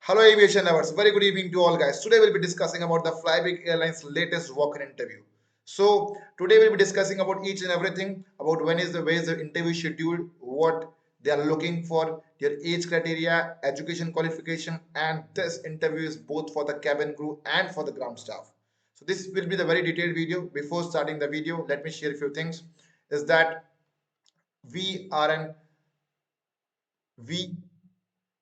Hello aviation lovers, very good evening to all guys. Today we'll be discussing about the Flybig Airlines latest walk-in interview. So today we'll be discussing about each and everything about when is the way is the interview scheduled, what they are looking for, their age criteria, education qualification, and this interview is both for the cabin crew and for the ground staff. So this will be the very detailed video. Before starting the video, let me share a few things. Is that we are an we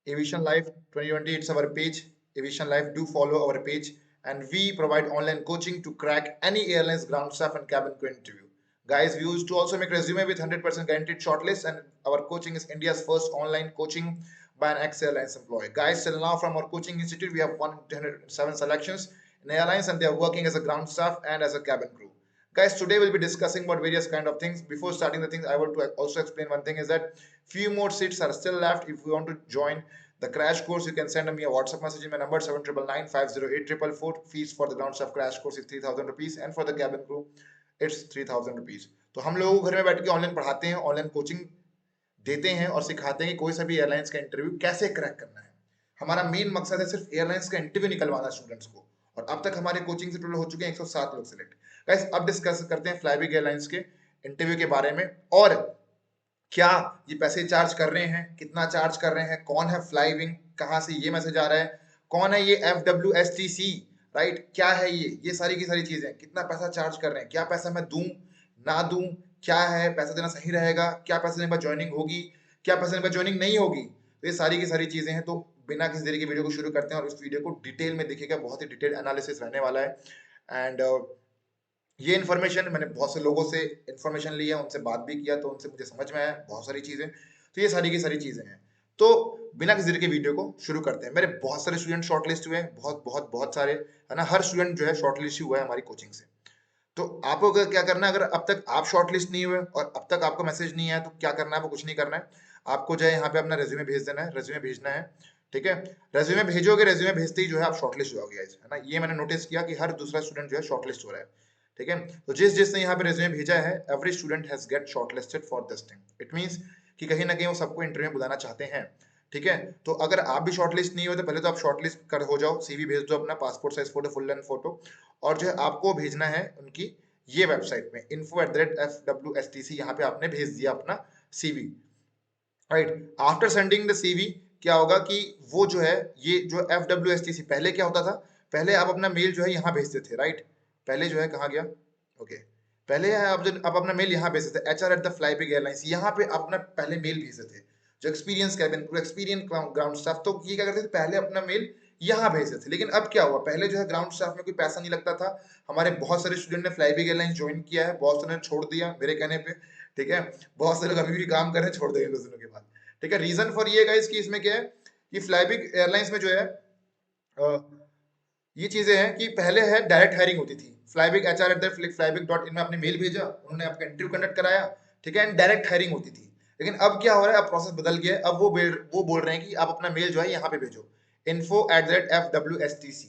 Aviation Life 2020, it's our page. Aviation Life, do follow our page. And we provide online coaching to crack any airline's ground staff and cabin crew interview. Guys, we used to also make resume with 100% guaranteed shortlist, and our coaching is India's first online coaching by an ex-airlines employee. Guys, till now from our coaching institute, we have 107 selections in airlines, and they are working as a ground staff and as a cabin crew. Guys, today we'll be discussing about various kind of things. Before starting the things, I want to also explain one thing is that few more seats are still left. If you want to join the crash course, you can send me a WhatsApp message in my number 7999508444. Fees for the ground staff crash course is 3000 rupees and for the cabin crew it's 3000 rupees. तो हम लोग घर में बैठ के online पढ़ाते हैं, online coaching देते हैं और सिखाते हैं कि कोई सा भी एयरलाइंस का इंटरव्यू कैसे क्रैक करना है. हमारा मेन मकसद है सिर्फ एयरलाइंस का इंटरव्यू निकलवाना स्टूडेंट्स को. और अब तक हमारे कोचिंग से टोटल हो चुके हैं 107 लोग सिलेक्ट. गाइस, अब डिस्कस करते हैं फ्लाईबिग एयरलाइंस के इंटरव्यू के बारे में और क्या ये पैसे चार्ज कर रहे हैं, कितना चार्ज कर रहे हैं, कौन है फ्लाईविंग, कहां से ये मैसेज आ रहा है, कौन है ये FWSTC, राइट, क्या है ये सारी की सारी चीजें, कितना पैसा चार्ज कर रहे हैं, क्या पैसा मैं दूं ना दूं, क्या है पैसा देना सही रहेगा, क्या पैसा देने पर ज्वाइनिंग होगी, क्या पैसा देने पर ज्वाइनिंग नहीं होगी. तो ये सारी की सारी चीजें हैं. तो बिना किसी देरी की वीडियो को शुरू करते हैं और इस वीडियो को डिटेल में देखिएगा. बहुत ही डिटेल एनालिसिस रहने वाला है. एंड ये इन्फॉर्मेशन मैंने बहुत से लोगों से इन्फॉर्मेशन ली है, उनसे बात भी किया तो उनसे मुझे समझ में आया बहुत सारी चीजें. तो ये सारी की सारी चीजें हैं. तो बिना किसी देरी के वीडियो को शुरू करते हैं. मेरे बहुत सारे स्टूडेंट शॉर्टलिस्ट हुए हैं, बहुत बहुत बहुत सारे, है ना. हर स्टूडेंट जो है शॉर्टलिस्ट हुआ है हमारी कोचिंग से. तो आपको क्या करना है, अगर अब तक आप शॉर्टलिस्ट नहीं हुए और अब तक आपको मैसेज नहीं आया तो क्या करना है, आपको कुछ नहीं करना है. आपको जो है यहाँ पे अपना रेज्यूमे भेज देना है, रेज्यूमे भेजना है. ठीक है, रेज्यूमे भेजोगे, रेज्यूमे भेजते ही जो है आप शॉर्टलिस्ट हो जाओगे, है ना. ये मैंने नोटिस किया कि हर दूसरा स्टूडेंट जो है शॉर्टलिस्ट हो रहा है. ठीक है, तो जिसने यहाँ पे रेज्यूमे भेजा है, every student has gate shortlisted for this thing. It means कि कहीं ना कहीं वो सबको इंटरव्यू में बुलाना चाहते हैं. ठीक है, तो अगर आप भी शॉर्टलिस्ट नहीं हो तो पहले तो आप शॉर्टलिस्ट कर हो जाओ. सीवी भेज दो अपना, passport size photo, full length photo. और जो है आपको भेजना है उनकी ये वेबसाइट में info@FWSTC, यहाँ पे आपने भेज दिया अपना CV, right. After sending the CV क्या होगा कि वो जो है ये जो FWSTC, पहले क्या होता था, पहले आप अपना मेल जो है यहाँ भेजते थे, राइट. पहले जो है कहाँ गया, ओके, पहले आप अपना मेल यहाँ भेजते थे HR@the Airlines, यहाँ पे आप अपना पहले मेल भेजते थे. जो experience cabin crew, experience ground staff, तो ये क्या करते थे, पहले अपना मेल यहाँ भेजते थे. लेकिन अब क्या हुआ, पहले जो है ग्राउंड स्टाफ में कोई पैसा नहीं लगता था. हमारे बहुत सारे स्टूडेंट ने फ्लाईबिग एयरलाइंस ज्वाइन किया है, बहुत सारे ने छोड़ दिया मेरे कहने पे. ठीक है, बहुत सारे लोग अभी भी काम कर रहे हैं, छोड़ देंगे कुछ दिनों के बाद. ठीक है, रीजन फॉर ये गाइस कि इसमें क्या है कि फ्लाईबिग एयरलाइंस में जो है ये चीजें हैं कि पहले है डायरेक्ट हायरिंग होती थी. फ्लाईबिग HR@flybig.in में आपने मेल भेजा, उन्होंने आपका इंटरव्यू कंडक्ट कराया. ठीक है, एंड डायरेक्ट हायरिंग होती थी. लेकिन अब क्या हो रहा है, अब प्रोसेस बदल गया है. अब वो बोल रहे हैं कि आप अपना मेल जो है यहाँ पे भेजो, info@FWSTC.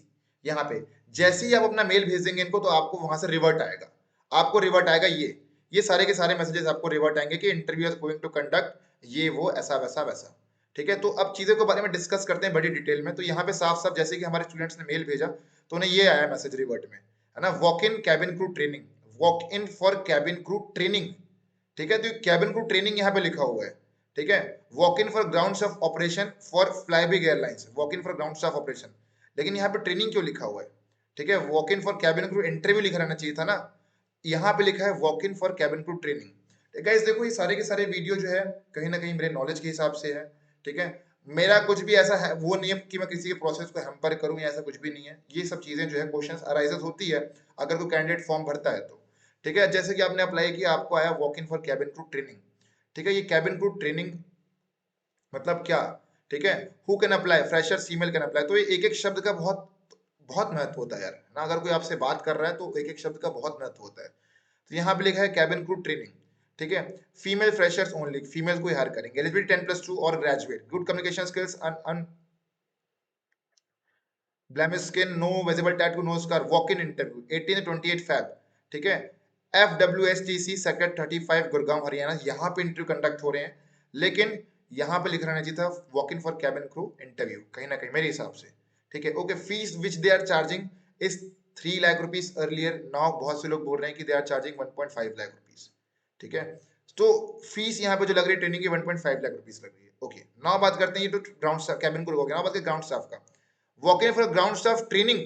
यहाँ पे जैसे ही आप अपना मेल भेज देंगे इनको, तो आपको वहां से रिवर्ट आएगा. आपको रिवर्ट आएगा ये सारे के सारे मैसेजेस आपको रिवर्ट आएंगे कि interview is going to conduct, ये वो ऐसा वैसा वैसा. ठीक है, तो अब चीजों के बारे में डिस्कस करते हैं बड़ी डिटेल में. तो यहाँ पे साफ साफ जैसे कि हमारे स्टूडेंट्स ने मेल भेजा तो उन्हें ये आया मैसेज रिवर्ट में, है ना, walk in cabin crew training, walk in for cabin crew training. ठीक है, तो कैबिन क्रू ट्रेनिंग यहाँ पे लिखा हुआ है. ठीक है, walk in for ground of operation for FlyBig airlines, walk in for ground of operation. लेकिन यहाँ पे ट्रेनिंग क्यों लिखा हुआ है. ठीक है, walk in for cabin crew interview लिखा रहना चाहिए था ना. यहाँ पे लिखा है walk in for cabin crew training. Guys देखो, ये सारे के सारे वीडियो जो है कहीं ना कहीं मेरे नॉलेज के हिसाब से है. ठीक है, मेरा कुछ भी ऐसा है वो नहीं है कि मैं किसी के प्रोसेस को हैम्पर करूं या ऐसा कुछ भी नहीं है. ये सब चीजें जो है क्वेश्चंस अराइजेस होती है अगर कोई कैंडिडेट फॉर्म भरता है तो. ठीक है, जैसे कि आपने अप्लाई किया, आपको आया walk in for cabin crew training. ठीक है, ये कैबिन क्रू ट्रेनिंग मतलब क्या. ठीक है, who can apply, fresher female can apply. तो ये एक एक शब्द का बहुत बहुत महत्व होता है यार ना. अगर कोई आपसे बात कर रहा है तो एक एक शब्द का बहुत महत्व होता है. तो यहाँ पे लिखा है कैबिन क्रू ट्रेनिंग. ठीक है, फीमेल फ्रेशर्स ओनली, फीमेल को हायर करेंगे. एलिजिबिलिटी 10+2 और graduate, good communication skills, blemish skin, no visible tattoo, no scar. Walk in interview 18 से 28 Feb. ठीक है, FWSTC सेक्टर 35 गुड़गांव हरियाणा, यहाँ पे इंटरव्यू कंडक्ट हो रहे हैं. लेकिन यहाँ पे लिख रहना चाहिए था walk in for cabin crew interview, कहीं ना कहीं मेरे हिसाब से। ठीक है, okay, fees which they are charging is 3 lakh rupees earlier, now बहुत से लोग बोल रहे हैं कि they are charging 1.5 lakh rupees. ठीक है, तो फीस यहाँ पे जो लग रही है ट्रेनिंग की 1.5 लाख रुपीज लग रही है। ओके, नाउ बात करते हैं, ये तो ग्राउंड स्टाफ कैबिन क्रू हो गया, नाउ बात करते हैं ग्राउंड स्टाफ का। Walk in for ground staff training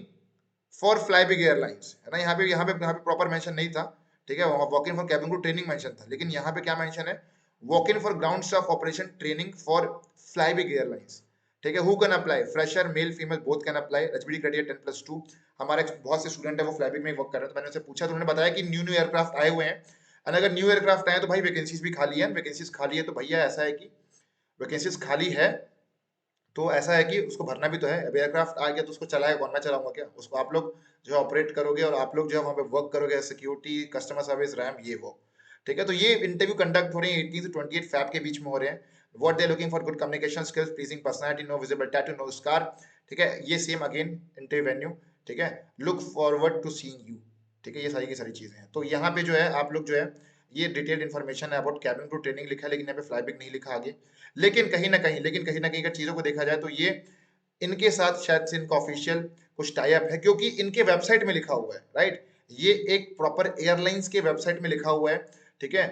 for fly big airlines, है ना, यहाँ पे प्रॉपर मेंशन नहीं था। ठीक है, walk in for cabin crew training mention था, लेकिन यहाँ पे क्या मेंशन है, walk in for ground staff operation training for fly big airlines. ठीक है, who can apply, fresher male female both can apply, HBD criteria 10+2। हमारे बहुत से स्टूडेंट है वो फ्लाई बिग में वर्क कर रहे हैं, तो मैंने उनसे पूछा तो उन्होंने बताया कि न्यू न्यू एयरक्राफ्ट आए हुए हैं, और अगर न्यू एयरक्राफ्ट आए तो भाई वैकेंसीज भी खाली है, वैकेंसीज खाली है तो भैया ऐसा है कि वैकेंसीज खाली है तो ऐसा है कि उसको भरना भी तो है। अब एयरक्राफ्ट आ गया तो उसको चलाएगा कौन, मैं चलाऊंगा क्या उसको, आप लोग जो ऑपरेट करोगे और आप लोग जो है वहाँ पे वर्क करोगे, सिक्योरिटी, कस्टमर सर्विस, रैम, ये वो। ठीक है, तो ये इंटरव्यू कंडक्ट हो रहे हैं 18 से 28 फैब के बीच में हो रहे हैं। What they looking for, good communication skills, pleasing personality, no visible tattoo, no scar. ठीक है, ये सेम अगेन इंटरव्यू वेन्यू। ठीक है, look forward to seeing you. ठीक है, ये सारी की सारी चीजें हैं। तो यहाँ पे जो है आप लोग जो है ये डिटेल्ड इन्फॉर्मेशन है अबाउट कैबिन क्रू ट्रेनिंग लिखा है, लेकिन यहाँ पे फ्लाई बिग नहीं लिखा आगे। लेकिन कहीं ना कहीं अगर चीजों को देखा जाए तो ये इनके साथ शायद से इनका ऑफिशियल कुछ टाई अप है, क्योंकि इनके वेबसाइट में लिखा हुआ है, राइट, ये एक प्रॉपर एयरलाइंस के वेबसाइट में लिखा हुआ है। ठीक है,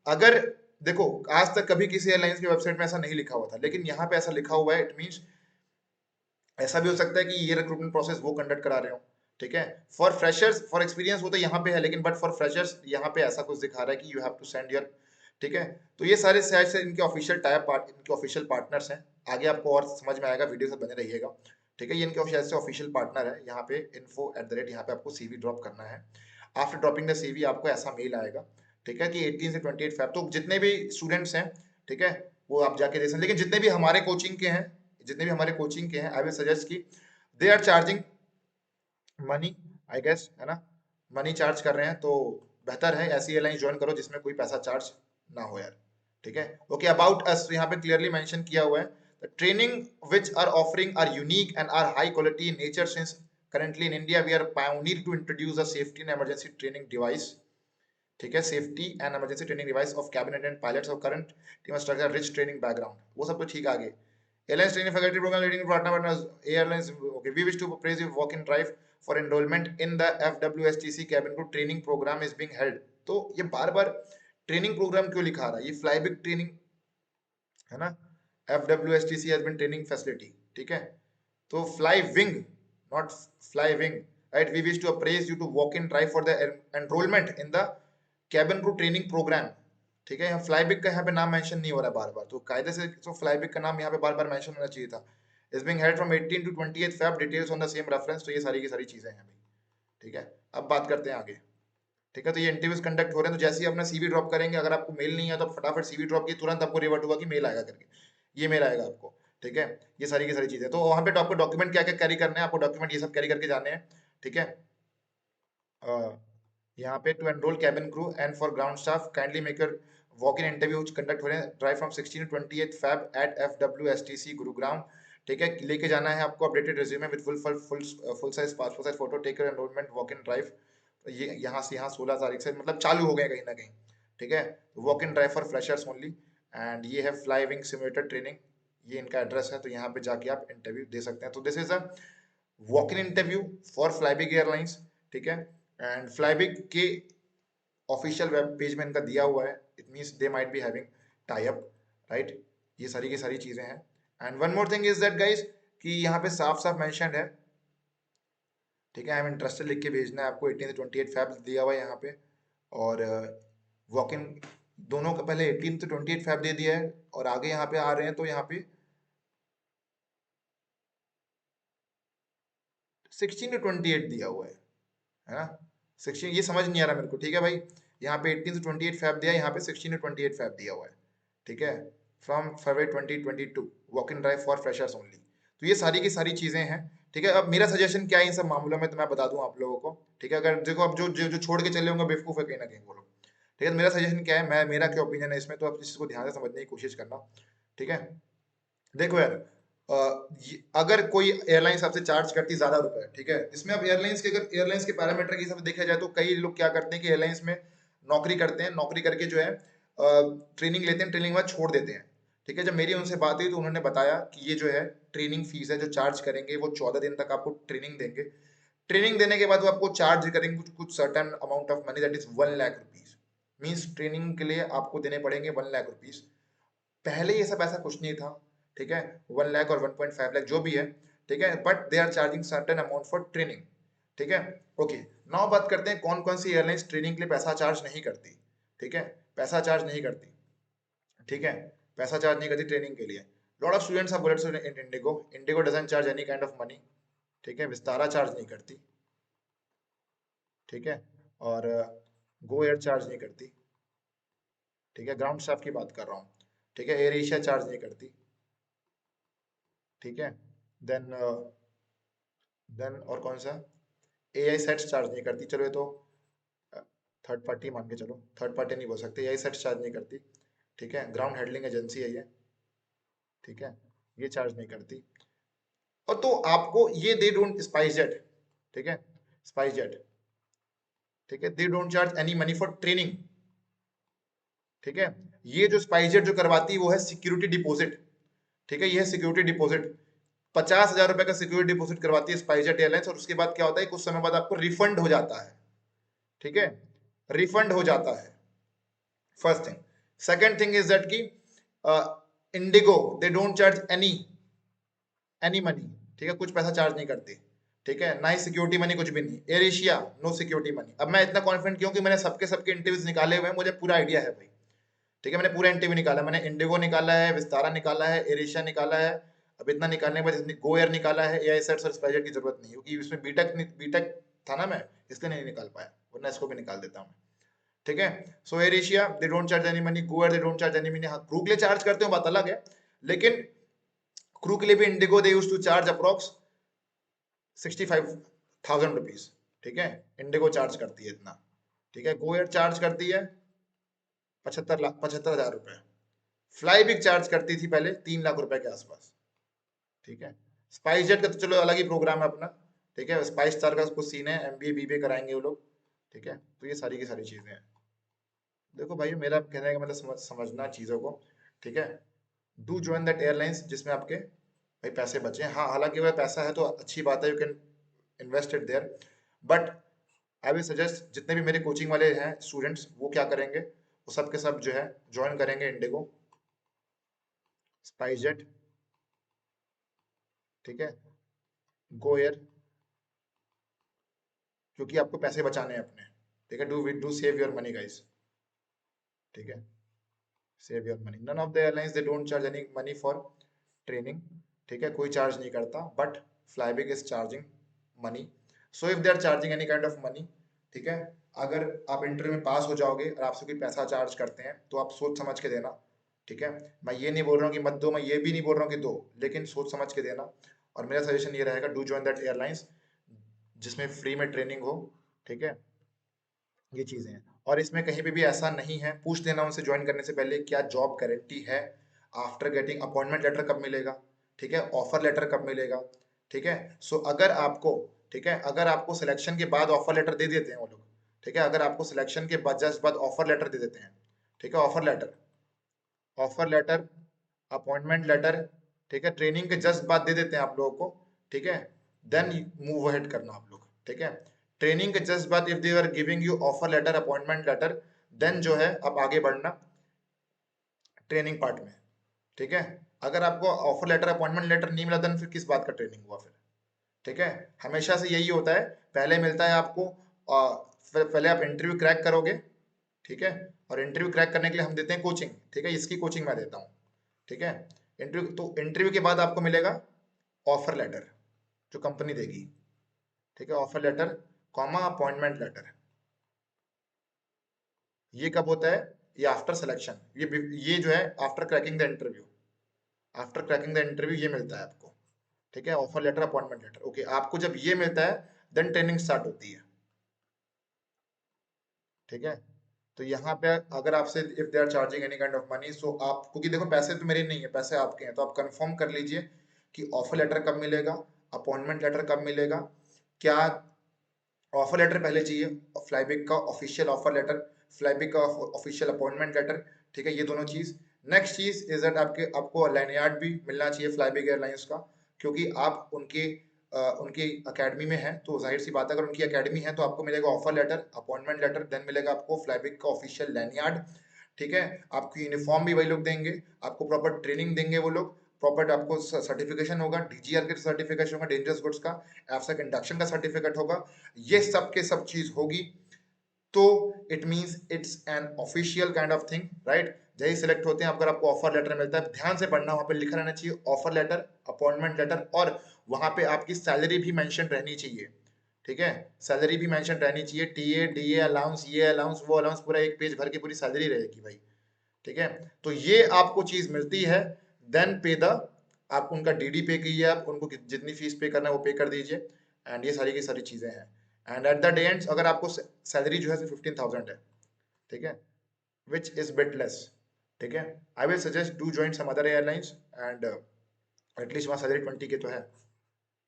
अगर देखो आज तक कभी किसी एयरलाइंस के वेबसाइट में ऐसा नहीं लिखा हुआ था, लेकिन यहाँ पे ऐसा लिखा हुआ है, इट मीन्स ऐसा भी हो सकता है कि ये रिक्रूटमेंट प्रोसेस वो कंडक्ट करा रहे हो। ठीक है, फॉर फ्रेशर्स, फॉर एक्सपीरियंस वो तो यहाँ पे है, लेकिन बट फॉर फ्रेशर्स यहाँ पे ऐसा कुछ दिखा रहा है कि you have to send your. ठीक है, तो ये सारे शायद से इनके ऑफिशियल टाइप पार्ट, इनके ऑफिशियल पार्टनर्स हैं। आगे आपको और समझ में आएगा, वीडियो से बने रहिएगा। ठीक है, ये इनके शायद से ऑफिशियल पार्टनर है। यहाँ पे info@, यहाँ पे आपको सीवी ड्रॉप करना है। आफ्टर ड्रॉपिंग द सीवी आपको ऐसा मेल आएगा। ठीक है, कि 18 से 28 फैब, तो जितने भी स्टूडेंट्स हैं, ठीक है, वो आप जाके दे सकते हैं। लेकिन जितने भी हमारे कोचिंग के हैं आई विल सजेस्ट की they are charging money, I guess, है ना, मनी चार्ज कर रहे हैं, तो बेहतर है ऐसी एयरलाइन ज्वाइन करो जिसमें कोई पैसा चार्ज ना हो यार। ठीक है, ओके, अबाउट अस यहाँ पे क्लियरली मेंशन किया हुआ है, the training which are offering are unique and are high quality in nature, since currently in India we are pioneer to introduce a safety and emergency training device। ठीक है, safety and emergency training device of cabin attendant pilots और current team structure rich training background, वो सब तो ठीक आगे। Airlines training faculty programme leading partner airlines, okay, we wish to praise you walk in drive for enrolment in the FWSTC cabin crew training programme is being held. तो ये बार बार training programme क्यों लिखा रहा है, ये फ्लाई बिग ट्रेनिंग है ना, FWSTC has been training facility. ठीक है, तो Fly Wing, not Fly Wing, right, we wish to apprise you to walk in drive for the enrollment in the cabin crew training program. ठीक है, यहाँ fly big का यहाँ पे नाम मेंशन नहीं हो रहा है बार बार, तो कायदे से तो फ्लाई बिग का नाम यहाँ पे बार बार मेंशन होना चाहिए था। Is being held from 18 to 28 Feb, details on the same reference. तो ये सारी की सारी चीजें हैं भाई। ठीक है, अब बात करते हैं आगे। ठीक है, तो ये इंटरव्यूज कंडक्ट हो रहे हैं, तो जैसे ही अपना सीवी ड्रॉप करेंगे, अगर आपको मेल नहीं है तो फटाफट सीवी ड्रॉप की, तुरंत आपको रिवर्ट होगा कि मेल आएगा करके, ये मेल आएगा आपको। ठीक है, ये सारी की सारी चीजें, तो वहां पे आपको डॉक्यूमेंट क्या क्या कैरी करने हैं, आपको डॉक्यूमेंट ये सब कैरी करके जाने हैं। ठीक है, यहाँ पे to enroll cabin crew and for ground staff kindly make your walk in interview conduct हो रहे हैं drive from 16 to 28 Feb at FWSTC गुरुग्राम। ठीक है, लेके जाना है आपको updated resume with full size passport size photo, take your enrollment walk in drive. ये यहाँ से यहाँ 16 तारीख से मतलब चालू हो गए कहीं ना कहीं। ठीक है, walk in drive for freshers only, and ये है फ्लाई विंग सिमुलेटर ट्रेनिंग, ये इनका एड्रेस है, तो यहाँ पे जाके आप इंटरव्यू दे सकते हैं। तो this is a walk in interview for FlyBig airlines. ठीक है, एंड फ्लाईबिग के ऑफिशियल वेब पेज में इनका दिया हुआ है, it means they might be having tie up, right, ये सारी की सारी चीजें हैं। And one more thing is that guys कि यहाँ पे साफ साफ मेंशन्ड है, ठीक है, आई एम इंटरेस्टेड लिख के भेजना है आपको, 18 से 28 फैब दिया हुआ है यहाँ पे, और वॉक इन दोनों का पहले 18 से 28 फैब दे दिया है, और आगे यहाँ पे आ रहे हैं तो यहाँ पे 16 to 28 दिया हुआ है ना, 16 ये समझ नहीं आ रहा मेरे को। ठीक है भाई, यहाँ पे 18 से 28 फैब दिया है, यहाँ पे 16 to 28 फैब दिया हुआ है। ठीक है, from February 2022 walk in drive for freshers only. तो ये सारी की सारी चीजें हैं। ठीक है, अब मेरा सजेशन क्या है इन सब मामलों में, तो मैं बता दूं आप लोगों को। ठीक है, अगर देखो अब जो छोड़ के चले होंगे बेवकूफ है कहीं ना कहीं वो लोग। ठीक है, तो मेरा सजेशन क्या है, मेरा क्या ओपिनियन है इसमें, तो आप इस चीज को ध्यान से समझने की कोशिश करना। ठीक है, देखो यार, अगर कोई एयरलाइंस आपसे चार्ज करती ज्यादा रुपए, ठीक है, इसमें अब एयरलाइंस के, अगर एयरलाइंस के पैरामीटर के हिसाब से देखा जाए तो कई लोग क्या करते हैं कि एयरलाइंस में नौकरी करते हैं, नौकरी करके जो है ट्रेनिंग लेते हैं, ट्रेनिंग के बाद छोड़ देते हैं। ठीक है, जब मेरी उनसे बात हुई तो उन्होंने बताया कि ये जो है ट्रेनिंग फीस है जो चार्ज करेंगे, वो 14 दिन तक आपको ट्रेनिंग देंगे। ट्रेनिंग देने के बाद वो आपको चार्ज करेंगे कुछ कुछ certain amount of money, that is 1 lakh rupees. Means training के लिए आपको देने पड़ेंगे 1 लाख रुपीज। पहले ये सब ऐसा कुछ नहीं था, ठीक है, 1 लाख और 1.5 लाख जो भी है, ठीक है, but they are charging certain amount for training. ठीक है, ओके। नाउ बात करते हैं कौन कौन सी एयरलाइंस ट्रेनिंग के लिए पैसा चार्ज नहीं करती। ठीक है, पैसा चार्ज नहीं करती, ठीक है, पैसा चार्ज नहीं करती ट्रेनिंग के लिए। Lot of students have bullets in Indigo, Indigo doesn't charge any kind of money. ठीक है, विस्तारा चार्ज नहीं करती, ठीक है, और गो एयर चार्ज नहीं करती, ठीक है, ग्राउंड स्टाफ की बात कर रहा हूँ, ठीक है, एयर एशिया चार्ज नहीं करती, ठीक है, देन देन और कौन सा, ए आई सेट्स चार्ज नहीं करती, चलो ये तो थर्ड पार्टी मान के चलो, थर्ड पार्टी नहीं बोल सकते, ए आई सेट्स चार्ज नहीं करती, ठीक है, ग्राउंड हैंडलिंग एजेंसी है ये, ठीक है, ये चार्ज नहीं करती। और तो आपको ये दे डोंट, स्पाइस जेट, ठीक है, स्पाइस जेट, ठीक है, दे don't charge any money for training, ठीक है। ये जो स्पाइस जेट जो करवाती है वो है सिक्योरिटी डिपॉजिट, ठीक है, ये है सिक्योरिटी डिपॉजिट। 50,000 रुपए का सिक्योरिटी डिपॉजिट करवाती है स्पाइसजेट एयरलाइंस, और उसके बाद क्या होता है, कुछ समय बाद आपको रिफंड हो जाता है, ठीक है, रिफंड हो जाता है, first thing. Second thing is that की IndiGo they don't charge any money, ठीक है, कुछ पैसा चार्ज नहीं करते, ठीक है, ना ही सिक्योरिटी मनी, कुछ भी नहीं। Air Asia no security money. अब मैं इतना कॉन्फिडेंट क्यों कि मैंने सबके सबके इंटरव्यूज निकाले हुए हैं, मुझे पूरा आइडिया है भाई, ठीक है, मैंने पूरा इंटरव्यू निकाला, मैंने इंडिगो निकाला है, विस्तारा निकाला है, एयर एशिया निकाला है। अब इतना निकालने के बाद गो एयर निकाला है, एआई सेट्स और स्पाइसजेट की जरूरत नहीं, क्योंकि इसमें बीटेक बीटेक था ना मैं, इसलिए नहीं निकाल पाया, वरना इसको भी निकाल देता हूँ, ठीक है। सो air Asia they don't charge any money, Go Air they don't charge any money. हाँ, क्रू के लिए चार्ज करते हो बात अलग है, लेकिन क्रू के लिए भी IndiGo they use to charge approx 65,000 rupees, ठीक है, इंडिगो चार्ज करती है इतना, ठीक है, गो एयर चार्ज करती है 75,000 रुपए। फ्लाई बिग चार्ज करती थी पहले 3 लाख रुपए के आसपास, ठीक है। स्पाइस जेट का तो चलो अलग ही प्रोग्राम है अपना, ठीक है, स्पाइस स्टार का कुछ सीन है, एमबीए बीबीए कराएंगे वो लोग, ठीक है, तो ये सारी की सारी चीजें हैं। देखो भाई, मेरा कहने का मतलब समझना चीजों को, ठीक है। डू ज्वाइन दैट एयरलाइंस जिसमें आपके भाई पैसे बचे। हाँ, हालांकि वह पैसा है तो अच्छी बात है, you can invest it there, but I will suggest जितने भी मेरे कोचिंग वाले हैं स्टूडेंट्स, वो क्या करेंगे, वो सब के सब जो है ज्वाइन करेंगे इंडिगो, स्पाइस जेट, ठीक है, गो एयर, क्योंकि आपको पैसे बचाने हैं अपने, ठीक है, do save your money guys, ठीक है, save your money. None of the airlines they don't charge any money for training, ठीक है, कोई चार्ज नहीं करता, but FlyBig is charging money. So if they are charging any kind of money, ठीक है, अगर आप इंटरव्यू में पास हो जाओगे और आपसे कोई पैसा चार्ज करते हैं तो आप सोच समझ के देना, ठीक है। मैं ये नहीं बोल रहा हूँ कि मत दो, मैं ये भी नहीं बोल रहा हूँ कि दो, लेकिन सोच समझ के देना। और मेरा सजेशन ये रहेगा, डू ज्वाइन दैट एयरलाइंस जिसमें फ्री में ट्रेनिंग हो, ठीक है, ये चीजें हैं। और इसमें कहीं पे भी ऐसा नहीं है, पूछ लेना उनसे ज्वाइन करने से पहले क्या जॉब गारंटी है, आफ्टर गेटिंग अपॉइंटमेंट लेटर कब मिलेगा, ठीक है, ऑफर लेटर कब मिलेगा, ठीक है। सो अगर आपको, ठीक है, अगर आपको सिलेक्शन के बाद ऑफर लेटर दे देते हैं वो लोग, ठीक है, अगर आपको सिलेक्शन के बाद जस्ट बाद ऑफर लेटर दे देते हैं, ठीक है, ऑफर लेटर, अपॉइंटमेंट लेटर, ठीक है, ट्रेनिंग के जस्ट बाद दे देते हैं आप लोगों को, ठीक है, देन मूव अहेड करना आप लोग, ठीक है। ट्रेनिंग के जस्ट बाद if they are giving you offer letter, appointment letter, then जो है आप आगे बढ़ना ट्रेनिंग पार्ट में, ठीक है। अगर आपको ऑफर लेटर, अपॉइंटमेंट लेटर नहीं मिला, देन फिर किस बात का ट्रेनिंग हुआ फिर, ठीक है। हमेशा से यही होता है, पहले मिलता है आपको, पहले आप इंटरव्यू क्रैक करोगे, ठीक है, और इंटरव्यू क्रैक करने के लिए हम देते हैं कोचिंग, ठीक है, इसकी कोचिंग मैं देता हूँ, ठीक है। इंटरव्यू, तो इंटरव्यू के बाद आपको मिलेगा ऑफर लेटर जो कंपनी देगी, ठीक है, offer letter comma appointment letter. ये कब होता है, ये आफ्टर सिलेक्शन, ये जो है after cracking the interview, after cracking the interview ये मिलता है आपको, ठीक है, offer letter, appointment letter, okay. आपको जब ये मिलता है देन ट्रेनिंग स्टार्ट होती है, ठीक है। तो यहाँ पे अगर आपसे if they are charging any kind of money, so आप, क्योंकि देखो पैसे तो मेरे नहीं है, पैसे आपके हैं, तो आप कंफर्म कर लीजिए कि ऑफर लेटर कब मिलेगा, अपॉइंटमेंट लेटर कब मिलेगा, क्या ऑफर लेटर पहले चाहिए, फ्लाईबिग का ऑफिशियल ऑफर लेटर, फ्लाईबिग का ऑफिशियल अपॉइंटमेंट लेटर, ठीक है, ये दोनों चीज। नेक्स्ट चीज इज दैट आपको लैंडयार्ड भी मिलना चाहिए फ्लाईबिग एयरलाइंस का, क्योंकि आप उनकी अकेडमी में है, तो जाहिर सी बात है अगर उनकी अकेडमी है तो आपको मिलेगा offer letter, appointment letter, then मिलेगा आपको फ्लाईबिग का ऑफिशियल लैंडयार्ड। ठीक है, आपको यूनिफॉर्म भी वही लोग देंगे, आपको प्रॉपर ट्रेनिंग देंगे वो लोग, प्रॉपर आपको सर्टिफिकेशन होगा, डीजीआर के सर्टिफिकेशन होगा डेंजरस गुड्स का, एफसेक इंडक्शन का सर्टिफिकेट होगा, ये सब के सब चीज होगी। तो it means it's an official kind of thing, right. जैसे सिलेक्ट होते हैं, अगर आपको ऑफर लेटर मिलता है, ध्यान से पढ़ना, वहां पे लिखा रहना चाहिए ऑफर लेटर, अपॉइंटमेंट लेटर, और वहां पे आपकी सैलरी भी मेंशन रहनी चाहिए। ठीक है, सैलरी भी मेंशन रहनी चाहिए, टीए डीए अलाउंस, ये अलाउंस वो अलाउंस, पूरा एक पेज भर के पूरी सैलरी रहेगी भाई। ठीक है, तो ये आपको चीज मिलती है। देन पे द, आप उनका डीडी पे कीजिए, आप उनको जितनी फीस पे करना है वो पे कर दीजिए, एंड ये सारी की सारी चीजें हैं। And at the day and अगर आपको सैलरी जो है 15,000 है, ठीक है, विच इज बिट लेस। ठीक है, I will suggest do join some other airlines, and at least वहाँ सैलरी 20 के तो है।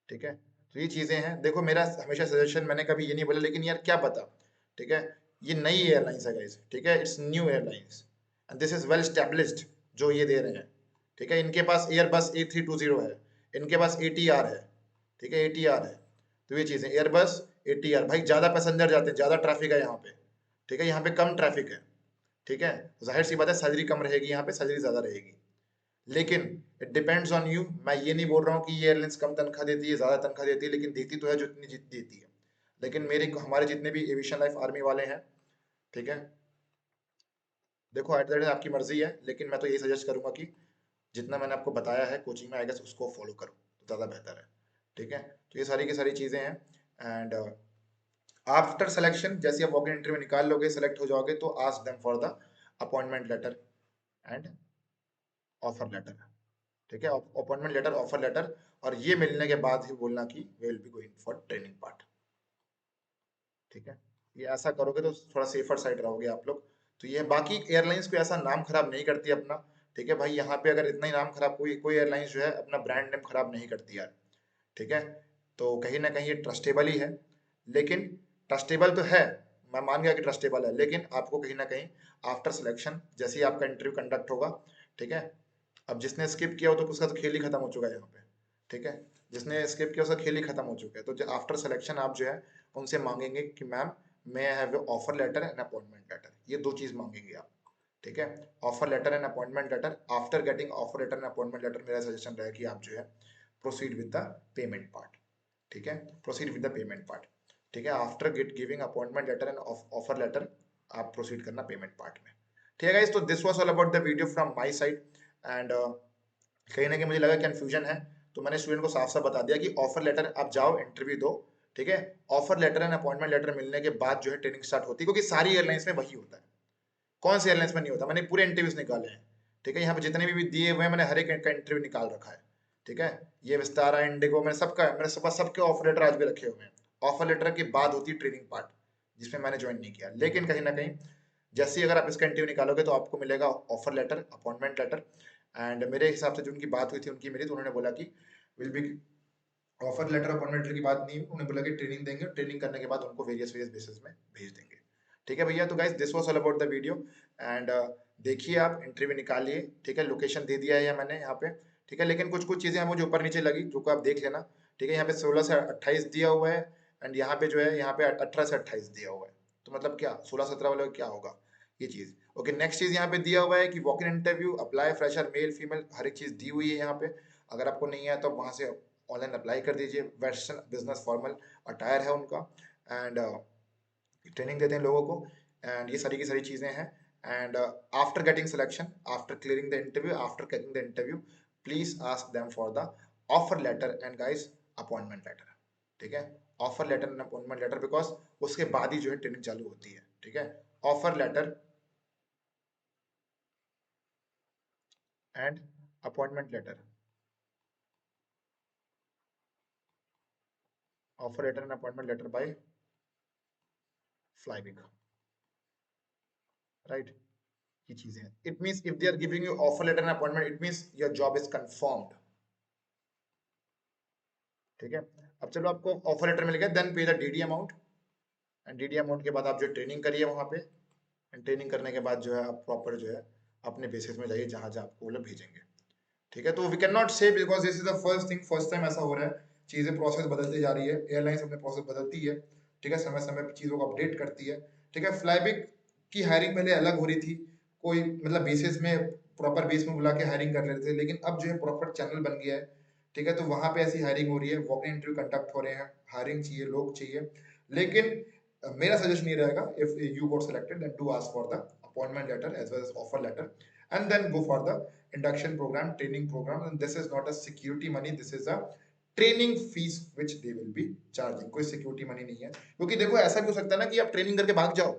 ठीक है, तो ये चीजें हैं। देखो मेरा हमेशा सजेशन, मैंने कभी ये नहीं बोला, लेकिन यार क्या पता। ठीक है, ये नई एयरलाइंस है गाइस, ठीक है, it's new airlines and this is well established जो ये दे रहे हैं। ठीक है, इनके पास एयरबस A320 है, इनके पास ATR है। ठीक है, ATR है। तो ये चीजें एयरबस ATR, भाई ज्यादा पैसेंजर जाते हैं, ज्यादा ट्रैफिक है यहाँ पे। ठीक है, यहाँ पे कम ट्रैफिक है। ठीक है, तो जाहिर सी बात है सैलरी कम रहेगी, यहाँ पे सैलरी ज्यादा रहेगी। लेकिन इट डिपेंड्स ऑन यू। मैं ये नहीं बोल रहा हूँ कि ये एयरलाइंस कम तनख्वाह देती है, ज्यादा तनख्वाह देती है, लेकिन देती तो है जो इतनी देती है। लेकिन मेरे हमारे जितने भी एविएशन लाइफ आर्मी वाले हैं, ठीक है, देखो एट द एंड आपकी मर्जी है, लेकिन मैं तो यही सजेस्ट करूंगा कि जितना मैंने आपको बताया है कोचिंग में, आई गेस उसको फॉलो करो तो ज़्यादा बेहतर है। ठीक है, तो ये सारी की सारी चीज़ें हैं। एंड आफ्टर सिलेक्शन, जैसे आप वॉक इन इंटरव्यू निकाल लोगे, सेलेक्ट हो जाओगे, तो ask them for the appointment letter and offer letter. ठीक है, अपॉइंटमेंट लेटर, ऑफर लेटर, और ये मिलने के बाद ही बोलना कि we will be going for training part. ठीक है, ये ऐसा करोगे तो थोड़ा सेफर साइड रहोगे आप लोग। तो ये बाकी एयरलाइंस को ऐसा नाम खराब नहीं करती अपना। ठीक है भाई, यहाँ पे अगर इतना ही नाम खराब, कोई कोई एयरलाइंस जो है अपना ब्रांड नेम खराब नहीं करती यार। ठीक है, तो कहीं ना कहीं ये ट्रस्टेबल ही है, लेकिन ट्रस्टेबल तो है, मैं मान गया कि ट्रस्टेबल है, लेकिन आपको कहीं ना कहीं आफ्टर सिलेक्शन, जैसे ही आपका इंटरव्यू कंडक्ट होगा, ठीक है, अब जिसने स्किप किया हो तो उसका तो खेल ही खत्म हो चुका है यहाँ पे। ठीक है, जिसने स्किप किया उसका खेल ही खत्म हो चुका है। तो आफ्टर सिलेक्शन आप जो है उनसे मांगेंगे कि ma'am may I have offer letter and appointment letter, ये दो चीज मांगेंगे आप। ठीक है, offer letter and appointment letter. After getting offer letter and appointment letter, मेरा सजेशन रहेगा कि आप जो है proceed with the payment part. ठीक है, proceed with the payment part. ठीक है, after giving appointment letter and offer letter, आप प्रोसीड करना पेमेंट पार्ट में। ठीक है गाइस, तो this was all about the video from my side. And कहीं ना कहीं मुझे लगा कंफ्यूजन है, तो मैंने स्टूडेंट को साफ साफ बता दिया कि ऑफर लेटर आप जाओ, इंटरव्यू दो। ठीक है, offer letter and appointment letter मिलने के बाद जो है ट्रेनिंग स्टार्ट होती है, क्योंकि सारी एयरलाइंस में वही होता है। कौन सी एयरलाइंस में नहीं होता, मैंने पूरे इंटरव्यूज निकाले हैं। ठीक है, यहाँ पे जितने भी दिए हुए हैं मैंने हर एक का इंटरव्यू निकाल रखा है। ठीक है, ये विस्तारा, इंडिगो, मैंने सबका, मेरे पास सबके ऑफर लेटर आज भी रखे हुए हैं। ऑफर लेटर के बाद होती है ट्रेनिंग पार्ट, जिसमें मैंने ज्वाइन नहीं किया, लेकिन कहीं ना कहीं जैसे ही अगर आप इसका इंटरव्यू निकालोगे तो आपको मिलेगा offer letter, appointment letter. And मेरे हिसाब से जो उनकी बात हुई थी उनकी मेरी, तो उन्होंने बोला कि will be offer letter, appointment letter की बात नहीं, उन्होंने बोला कि ट्रेनिंग देंगे, ट्रेनिंग करने के बाद उनको वेरियस वेरियस बेसिस में भेज देंगे। ठीक है भैया, तो guys this was all about the video. And देखिए आप इंटरव्यू निकालिए। ठीक है, लोकेशन दे दिया है मैंने यहाँ पे। ठीक है, लेकिन कुछ कुछ चीजें हैं मुझे ऊपर नीचे लगी, जो को आप देख लेना। ठीक है, यहाँ पे 16 से 28 दिया हुआ है, एंड यहाँ पे जो है यहाँ पे 18 से 28 दिया हुआ है। तो मतलब क्या 16-17 वाले का क्या होगा ये चीज। ओके, नेक्स्ट चीज यहाँ पे दिया हुआ है कि walk in interview apply fresher male female, हर एक चीज दी हुई है यहाँ पे। अगर आपको नहीं है तो वहां से ऑनलाइन अप्लाई कर दीजिए। वेस्टर्न बिजनेस फॉर्मल अटायर है उनका, एंड ट्रेनिंग देते हैं लोगों को, एंड ये सारी की सारी चीजें हैं। And after getting selection, after clearing the interview, after cracking the interview, please ask them for the offer letter and guys appointment letter. ठीक है, offer letter and appointment letter, because उसके बाद ही जो है ट्रेनिंग चालू होती है। ठीक है, offer letter and appointment letter, offer letter and appointment letter by FlyBig, right. ये चीजें हैं, it means if they are giving you offer letter and appointment, it means your job is confirmed. ठीक है, अब चलो आपको ऑफर लेटर मिल गया, then पे the DD amount. And DD amount के बाद आप जो ट्रेनिंग करिए वहां पे, एंड ट्रेनिंग करने के बाद जो है आप प्रॉपर जो है अपने बेसिस में जाइए जहाँ जहाँ आपको वो लोग भेजेंगे। ठीक है, तो वी कैन नॉट से because this is the first thing, first time ऐसा हो रहा है। चीजें प्रोसेस बदलती जा रही है, एयरलाइंस अपने प्रोसेस बदलती है। ठीक है, समय समय पर चीजों को अपडेट करती है। ठीक है, फ्लाईबिग की हायरिंग पहले अलग हो रही थी, कोई मतलब बेसिस में प्रॉपर बेस में बुला के हायरिंग कर रहे थे, लेकिन अब जो है प्रॉपर चैनल बन गया है। ठीक है, तो वहां पे ऐसी हायरिंग हो रही है, वॉक इन इंटरव्यू कंडक्ट हो रहे हैं, हायरिंग चाहिए, लोग चाहिए। लेकिन मेरा सजेशन ये रहेगा, if you got selected then do ask for the appointment letter as well as offer letter, and then go for the induction program, training program, and this is not a security money, this is a training fees which they will be charging. कोई security money नहीं है, क्योंकि देखो ऐसा भी हो सकता है ना कि आप ट्रेनिंग करके भाग जाओ।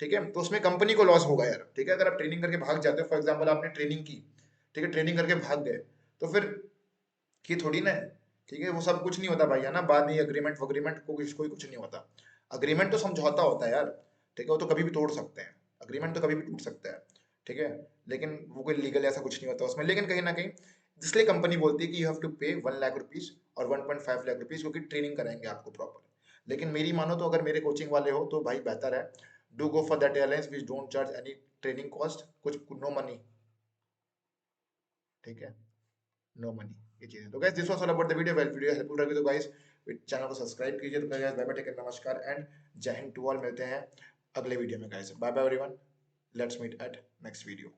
ठीक है, तो उसमें कंपनी को लॉस होगा यार। ठीक है, अगर आप ट्रेनिंग करके भाग जाते हो, फॉर एग्जांपल आपने ट्रेनिंग की, ठीक है, ट्रेनिंग करके भाग गए, तो फिर ये थोड़ी ना है। ठीक है, वो सब कुछ नहीं होता भाई, है ना, बाद में अग्रीमेंट वग्रीमेंट को कोई कुछ नहीं होता। अग्रीमेंट तो समझौता होता है यार। ठीक है, वो तो कभी भी तोड़ सकते हैं, अग्रीमेंट तो कभी भी टूट सकता है। ठीक है, लेकिन वो कोई लीगल ऐसा कुछ नहीं होता उसमें। लेकिन कहीं ना कहीं इसलिए कंपनी बोलती है कि यू हैव टू पे 1 लाख रुपीज और 1.5 लाख रुपीज, क्योंकि ट्रेनिंग कराएंगे आपको प्रॉपर। लेकिन मेरी मानो तो, अगर मेरे कोचिंग वाले हो तो भाई बेहतर है, do go for that airlines which don't charge any training cost, कुछ नो मनी। ठीक है, नो मनी, ये चीजें। तो guys this was all about the video. Well video helpful लगी तो गाइस चैनल को सब्सक्राइब कीजिए। तो guys bye bye, take care, नमस्कार एंड जय हिंद टू ऑल। मिलते हैं अगले वीडियो में guys, bye bye everyone, let's meet at next video.